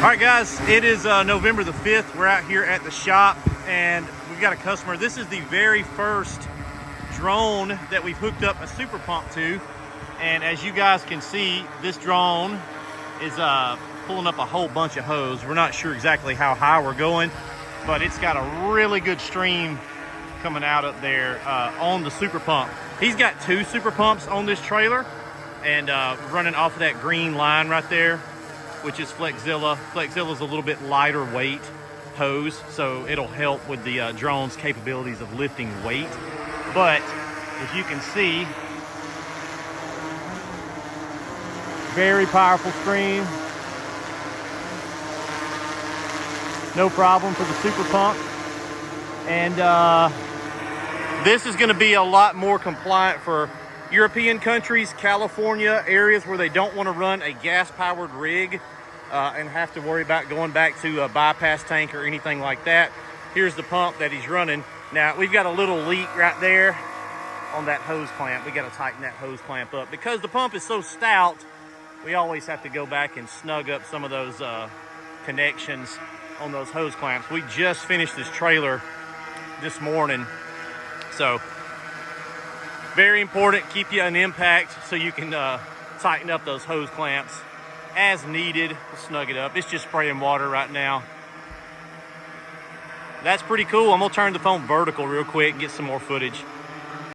All right, guys, it is November the 5th. We're out here at the shop and we've got a customer. This is the very first drone that we've hooked up a super pump to. And as you guys can see, this drone is pulling up a whole bunch of hose. We're not sure exactly how high we're going, but it's got a really good stream coming out up there on the super pump. He's got two super pumps on this trailer and running off of that green line right there, which is Flexzilla. Flexzilla's a little bit lighter weight hose, so it'll help with the drone's capabilities of lifting weight. But as you can see, very powerful stream. No problem for the super pump. And this is gonna be a lot more compliant for European countries, California, areas where they don't want to run a gas-powered rig and have to worry about going back to a bypass tank or anything like that. Here's the pump that he's running. Now, we've got a little leak right there on that hose clamp. We got to tighten that hose clamp up. Because the pump is so stout, we always have to go back and snug up some of those connections on those hose clamps. We just finished this trailer this morning, so very important. Keep you an impact so you can tighten up those hose clamps as needed. Snug it up. It's just spraying water right now. That's pretty cool. I'm gonna turn the phone vertical real quick and get some more footage.